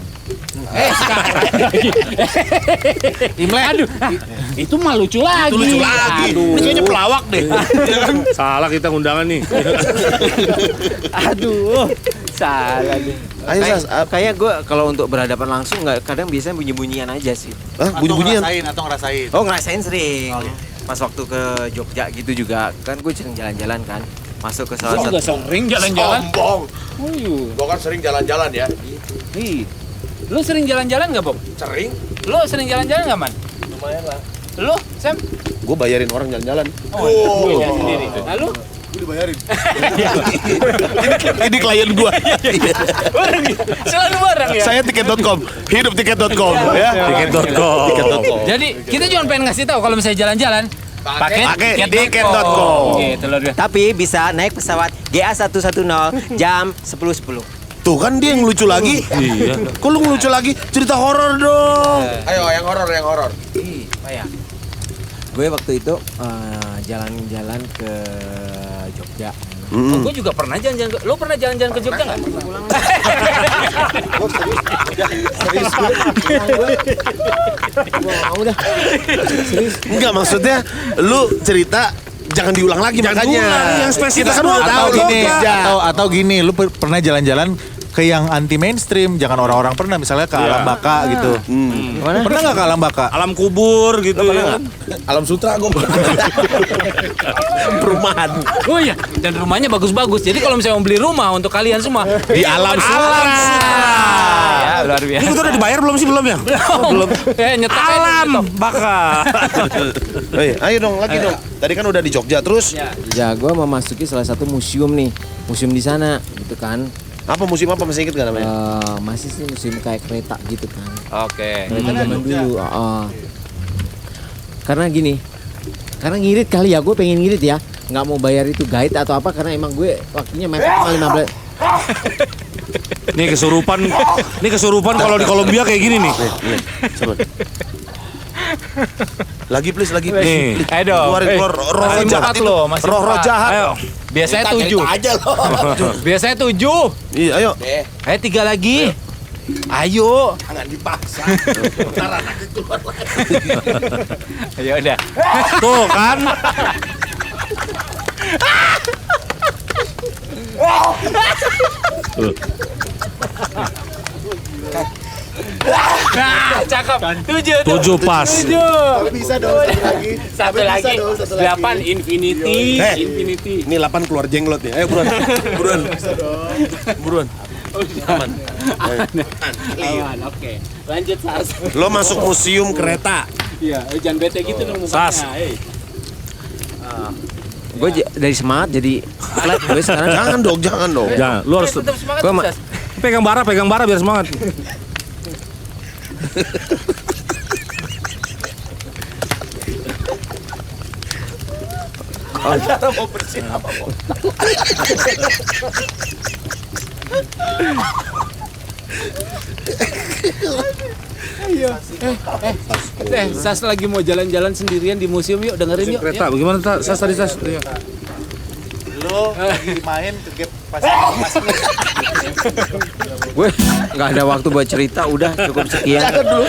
Imlek. Aduh, itu mah lucu lagi. Itu lucu lagi. Ini kayaknya pelawak deh. Ya kan? Salah kita undangan nih. Aduh, salah deh. Ayo Sas, Kayak gue kalau untuk berhadapan langsung nggak, kadang biasanya bunyi-bunyian aja sih. bunyi-bunyian. Atau ngerasain. Oh, ngerasain sering. Pas waktu ke Jogja gitu juga, kan gue sering jalan-jalan kan. Masuk ke salah Gua juga satu. sering jalan-jalan. Sombong. Oh, iya. Gua kan sering jalan-jalan ya. Ih. Lu sering jalan-jalan nggak, Bob? Sering. Lu sering jalan-jalan nggak, Man? Lumayan lah. Lu, Sam? Gue bayarin orang jalan-jalan. Oh, iya sendiri. Lalu? Gue dibayarin. Ini klien gue. Bareng ya? Selalu bareng ya? Saya tiket.com, hidup tiket.com ya. Tiket.com. Jadi, kita cuma pengen ngasih tahu kalau misalnya jalan-jalan, pakai tiket.com. Gitu loh dia. Tapi bisa naik pesawat GA110 jam 10.10. Tuh kan dia yang lucu lagi. Iya. Kok lu ngelucu lagi? Cerita horor dong. Ayo yang horor. Gue waktu itu jalan-jalan ke Jogja. Oh, gue juga pernah jalan-jalan. Lu pernah jalan-jalan ke Jogja nggak? Enggak, maksudnya lu cerita jangan diulang lagi Jangan makanya. diulang, yang spesifik Kita semua semua tahu. tahu Gini, Jogja. atau gini, lu pernah jalan-jalan ke yang anti mainstream, jangan orang-orang pernah misalnya ke Alam Baka gitu. Mana? Pernah nggak ke Alam Baka? Alam kubur gitu ya. Alam Sutra gue. Perumahan Oh iya, dan rumahnya bagus-bagus. Jadi kalau misalnya mau beli rumah untuk kalian semua di Alam Sutra. Ya, luar biasa. Ini kita udah dibayar belum sih? Belum ya? Belum. Nyetok aja, Alam nyetok. baka. Ayo dong, lagi dong. Tadi kan udah di Jogja terus. Ya, gue memasuki salah satu museum nih. Museum di sana, gitu kan. Apa musim apa masih inget gak namanya? Masih sih museum kayak kereta gitu kan. Oke. Kereta zaman dulu. Karena gini, Karena ngirit kali ya, gue pengen ngirit ya. Nggak mau bayar itu guide atau apa karena emang gue waktunya mepet cuma 15. Nih kesurupan kalau di Kolombia kayak gini nih. Lagi please, lagi Nih. please. Ayo dong. Keluar roh Masih jahat 4 itu. loh, masih Roh 4. jahat. Ayo. Biasanya 7. aja loh. Biasanya 7. Iya, ayo. Ayo 3 lagi. Ayo. Jangan dipaksa. Ntar anaknya keluar lagi. Ya udah. Tuh kan. Nah, cakep. 7 7 pas. Bisa dong satu lagi. Satu Bisa lagi. dong, satu lagi. 8 infinity. Eh. Infinity. Ini 8 keluar jenglot nih. Ayo buruan. Buruan. Buruan. Aman. Aman, oke. Lanjut Sas. Lo masuk museum kereta. Iya, jangan bete gitu dong mukanya. Sas. Gue dari semangat jadi flat gue sekarang. Jangan dong, jangan dong. Jangan, lu harus Tetap semangat Gua ma- Sas. pegang bara biar semangat. Mau bersin apa kok? Sas lagi mau jalan-jalan sendirian di museum yuk, dengerin yuk. Kereta, bagaimana Sas tadi Sas? Lo lagi main ke gap pas Gue nggak ada waktu buat cerita, udah cukup sekian. Jangan dulu.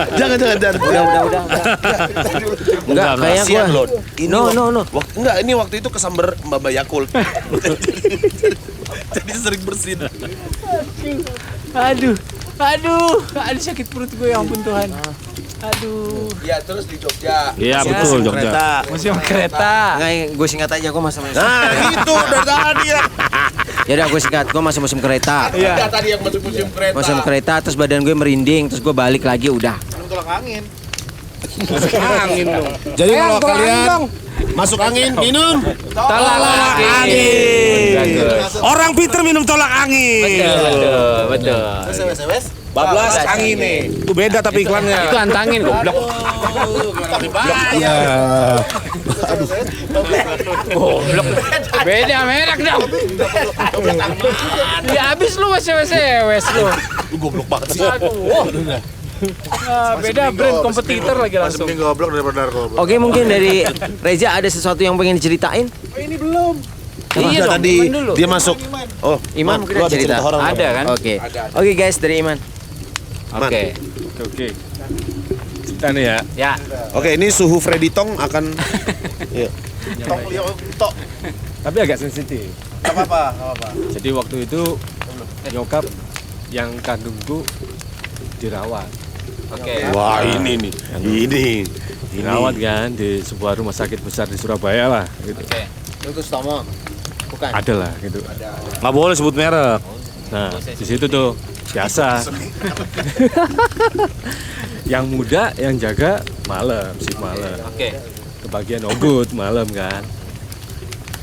Jangan. Udah. Enggak, kayak gue. Kasihan lo. Ini No. Enggak, ini waktu itu kesamber Mbak Yakult. Jadi sering bersin. Aduh sakit perut gue ya ampun Tuhan. Aduh. Ya terus di Jogja. Iya betul Jogja. Kereta. Museum kereta. Nggak, gue singkat aja, gue masuk. Nah, itu dari tadi ya. Ya udah gue singkat, gue masuk musim kereta. Iya. Tadi yang masuk museum kereta. Musim kereta, terus badan gue merinding, terus gue balik lagi udah. minum tolak angin. Angin dong. Jadi kalau kalian masuk angin, minum. Tolak angin. Orang pinter minum tolak angin. Betul. Wes. Bablas angin nih. Itu beda tapi iklannya. Itu antangin goblok. Iya. Goblok. Beda merek dong. Ya habis lu wes lu. Lu goblok banget sih. Aduh. Beda brand kompetitor lagi Masih langsung. mending goblok daripada narkoba. Oke, mungkin dari Reza ada sesuatu yang pengen diceritain? Iya dong, Tadi Iman dulu. dia masuk. Oh, Iman mungkin lu ada cerita. horor nggak? Ada kan? Oke. Oke guys, dari Iman. Oke. Oke. Cerita nih ya. Ya. Oke, ini suhu Freddy Tong akan Iya. Tok Leo tok. Tapi agak sensitif. Enggak apa-apa. Jadi waktu itu nyokap yang kandungku dirawat. Oke. Wah, ini nih. Ini. Dirawat kan di sebuah rumah sakit besar di Surabaya lah gitu. Oke. Itu Stomo. Bukan. Ada lah gitu. Nggak boleh sebut merek. Nah, di situ tuh biasa. Yang muda yang jaga malam, shift malam. Oke. Kebagian ogut malam kan.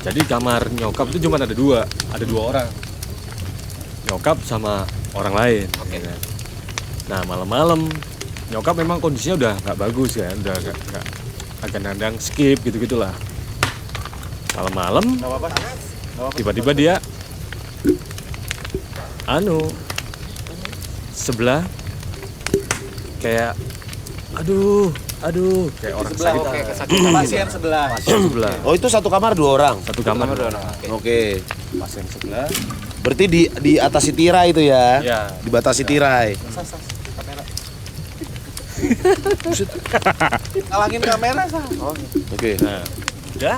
Jadi kamar nyokap itu cuma ada dua orang. Nyokap sama orang lain. Oke. Ya kan. Nah malam-malam nyokap memang kondisinya udah nggak bagus kan, udah nggak kadang-kadang skip gitu-gitulah. Malam-malam tiba-tiba dia sebelah kayak aduh kayak orang sakit. Kayak kesakitan. Pasien sebelah. Sebelah Oh, itu satu kamar dua orang. satu kamar. Oke. Pasien sebelah. Berarti di atas tirai itu ya. Ya. Dibatasi tirai. Alangin kamera sah. Oke. Nah, udah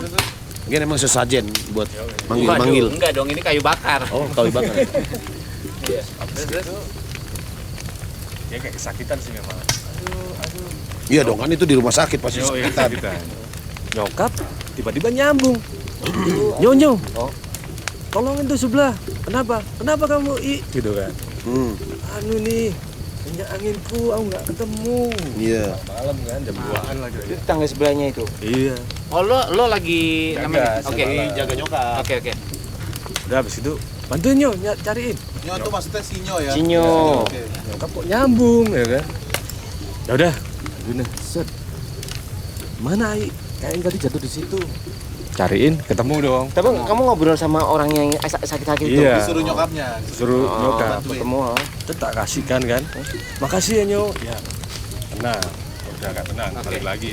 Mungkin emang sesajen buat Enggak manggil. dong, enggak dong, ini kayu bakar. Oh, tahu banget. dia kayak kesakitan sih memang. Iya dong, kan itu di rumah sakit pasti Yo, iya, sekitar. kesakitan. Nyokap tiba-tiba nyambung. Nyonya, tolongin tuh sebelah. Kenapa kamu gitu kan? Nih minyak anginku aku nggak ketemu. Iya. Malam kan jam 2-an lagi. Itu tangga sebelahnya itu. Iya. Oh, lo lagi namanya. Oke. Jaga nyokap. Oke. Udah habis itu bantuin cariin. Nyo tuh maksudnya sinyo ya. Sinyo. Oke. Nyokap kok nyambung ya kan. Ya udah, gini, set. Mana kayaknya tadi jatuh di situ. Cariin, ketemu dong. Tapi kamu ngobrol sama orang yang sakit-sakit itu? Iya. Disuruh nyokapnya. Suruh nyokap. Ketemu. Terus tak kasihkan kan. Makasih ya Nyo. Ya. Tenang. Udah gak tenang. Balik lagi.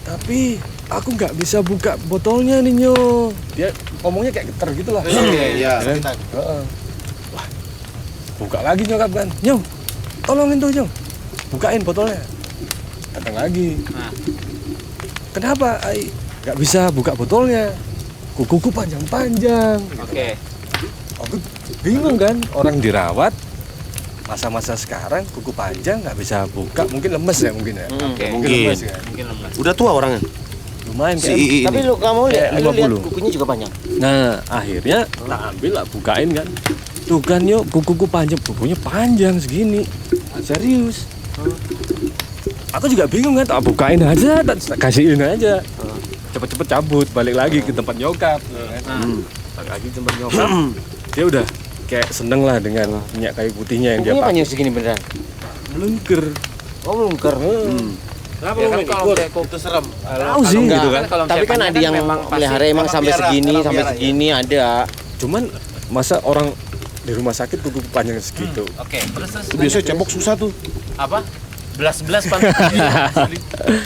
Tapi aku nggak bisa buka botolnya nih Nyo. Dia ngomongnya kayak geter gitu lah. Iya. Heeh. Wah, buka lagi nyokap kan. Nyo, tolongin tuh Nyo. Bukain botolnya. Datang lagi. Kenapa? Ai nggak bisa buka botolnya. Kukuku panjang-panjang. Oke. Aku bingung kan. Orang dirawat. Masa-masa sekarang kuku panjang nggak bisa buka. Mungkin lemes ya mungkin ya. Oke. Mungkin lemes kan. Mungkin lemas. Udah tua orangnya. Lumayan Si kan. Ii Tapi ini. kamu lihat, Kayak lu lihat 50. kukunya juga panjang. Nah, akhirnya tak ambil lah, bukain kan. Tuh kan yuk, kukuku panjang, kukunya panjang segini. Serius. Aku juga bingung kan, tak bukain aja, tak kasihin aja. Cepet-cepet cabut, balik lagi ke tempat nyokap. Balik lagi ke tempat nyokap. Dia udah kayak seneng lah dengan minyak kayu putihnya yang dia Kukunya pakai. panjang segini beneran. Melengker. Oh, melungker. Kenapa Ya lu kan main kalau ikut? kayak Itu serem. Tahu sih Enggak, gitu kan. kalau Tapi kan misalnya ada yang memang pasti pelihara emang karena sampai piara, segini, karena sampai piara, segini ada. Cuman masa orang di rumah sakit kuku panjang segitu. Oke, terus Itu biasanya cebok susah tuh. apa? Belas-belas pan.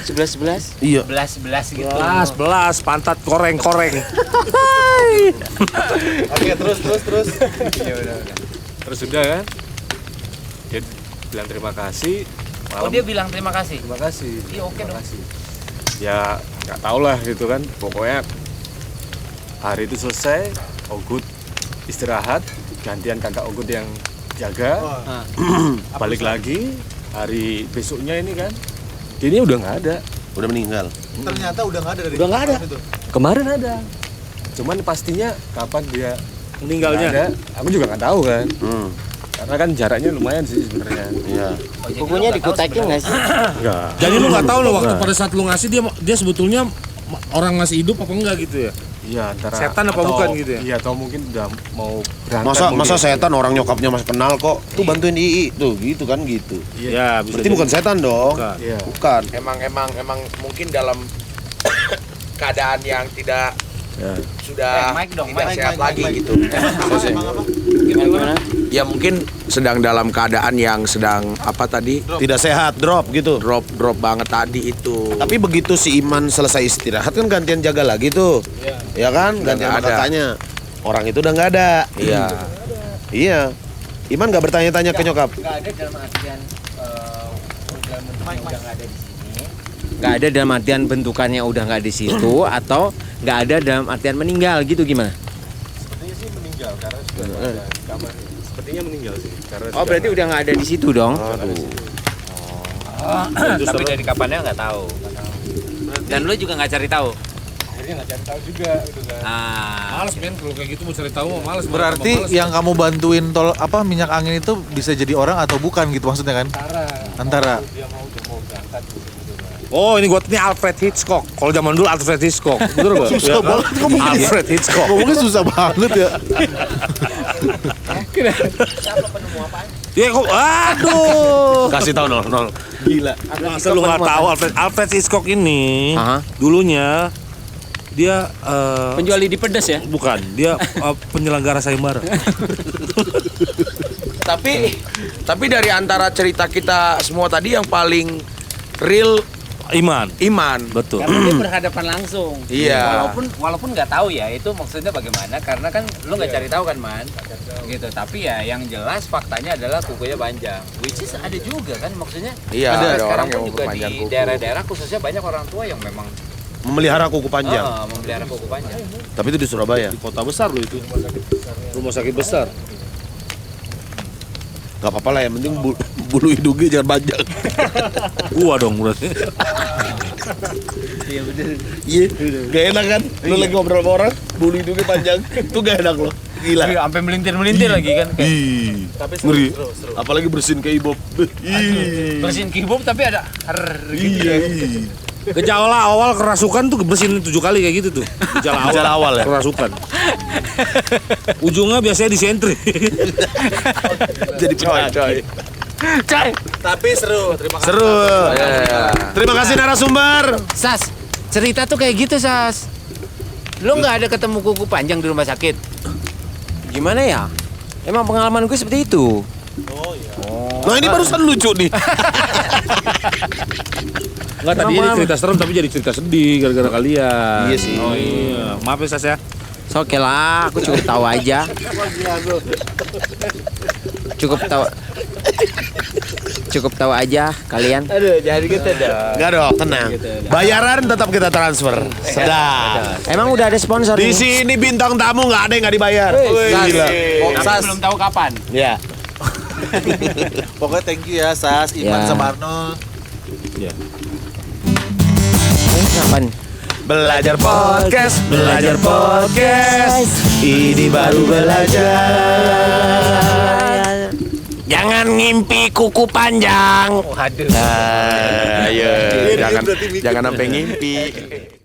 11-11. Iya. Belas-belas gitu. Belas, pantat koreng-koreng. Oke, terus. Terus udah kan. Dia bilang terima kasih. Oh, dia bilang terima kasih. Terima kasih. Iya, oke dong. Ya nggak tau lah gitu kan, pokoknya hari itu selesai, Ogut istirahat, gantian kakak Ogut yang jaga, balik lagi hari besoknya ini kan, dia ini udah nggak ada. Udah meninggal. Ternyata udah nggak ada dari Udah nggak ada. itu. Kemarin ada, cuman pastinya kapan dia Meninggalnya. nggak ada, aku juga nggak tahu kan, Hmm. karena kan jaraknya lumayan sih sebenarnya. Iya. Kukunya dikutekin nggak sih? Enggak. Jadi lu nggak tahu lo waktu Enggak. pada saat lu ngasih dia sebetulnya orang masih hidup apa enggak gitu ya? Iya antara Setan apa bukan gitu ya? Iya, atau mungkin udah mau berangkat. Masa mungkin. setan orang nyokapnya masih kenal kok. Tuh bantuin Ii tuh gitu kan gitu. Iya, bisa. Berarti bukan setan dong. Bukan. Iya. Bukan. Emang mungkin dalam keadaan yang tidak Ya. sudah Mike dong, tidak Mike, sehat Mike, lagi Mike. gitu. Gimana? Ya mungkin sedang dalam keadaan yang sedang apa tadi? Tidak sehat, drop gitu. Drop banget tadi itu. Tapi begitu si Iman selesai istirahat kan gantian jaga lagi tuh. Ya kan? Gantian nggak sama ada. kakaknya. Orang itu udah nggak ada. Iya. Iya. Iman nggak bertanya-tanya ke nyokap. Nggak ada dalam artian udah nggak ada di sini. Nggak ada dalam artian bentukannya udah nggak di situ atau nggak ada dalam artian meninggal gitu gimana? Sepertinya sih meninggal karena sudah nggak ada kabar. Sepertinya meninggal sih karena Oh berarti udah nggak ada di situ dong? Tapi dari kapannya nggak tahu. Dan lu juga nggak cari tahu. akhirnya nggak cari tahu juga gitu kan. Nah, Males men kalau kayak gitu mau cari tahu males. Berarti Males. yang kamu bantuin minyak angin itu bisa jadi orang atau bukan gitu maksudnya kan? Antara. Dia mau berangkat gitu kan. Oh ini ini Alfred Hitchcock. Kalau zaman dulu Alfred Hitchcock, betul gak? Susah banget ngomongnya. Alfred Hitchcock. Ngomongnya susah banget ya. Ya kok, aduh. Kasih tahu nol. Masa lu nggak tahu Alfred Hitchcock ini Aha. dulunya dia penjual lidi pedas ya? bukan dia penyelenggara sayembara. Tapi dari antara cerita kita semua tadi yang paling real Iman, betul. Karena dia berhadapan langsung. Iya. Walaupun nggak tahu ya itu maksudnya bagaimana karena kan lu nggak cari tahu kan man. Gitu. Tapi ya yang jelas faktanya adalah kukunya panjang. Which is ada juga kan maksudnya. Iya, ada sekarang orang pun yang juga memperpanjang di kuku. daerah-daerah khususnya banyak orang tua yang memang Memelihara kuku panjang. memelihara kuku panjang. Tapi itu di Surabaya. Di kota besar lo itu. Rumah sakit besar. Gak apa-apa lah, yang penting bulu hidungnya jangan panjang. Gua dong berarti. Iya, gak enak kan? Lu lagi ngobrol sama orang, bulu hidungnya panjang. Itu gak enak loh. Gila. Sampai melintir-melintir lagi kan. Ih, ngeri. Apalagi bersihin ke ibob. Ih. Bersihin keyboard tapi ada gitu. Iya. Gejala awal kerasukan tuh bersihin 7 kali kayak gitu tuh. Gejala awal ya? Kerasukan. Ujungnya biasanya disentri. Jadi penyakit. Tapi seru. Terima kasih. Seru. Terima kasih narasumber. Sas, cerita tuh kayak gitu, Sas. Lo nggak ada ketemu kuku panjang di rumah sakit? Gimana ya? Emang pengalaman gue seperti itu. Nah ini barusan lucu nih. Enggak, tadi ini cerita serem tapi jadi cerita sedih gara-gara kalian. Iya sih. Oh iya. Maaf ya Sas ya. Oke lah, aku cukup tahu aja. Cukup tahu aja kalian. Aduh, jangan gitu dong. Enggak dong, tenang. Bayaran tetap kita transfer. Sedap. Emang udah ada sponsor Di nih? sini bintang tamu nggak ada yang nggak dibayar. Wih, gila. Tapi belum tahu kapan. Ya. Pokoknya thank you ya Sas, Iman Ya. sama Arnold. Kapan? Belajar podcast. Ini baru belajar. Jangan ngimpi kuku panjang. Waduh. Ayo, jangan sampai ngimpi.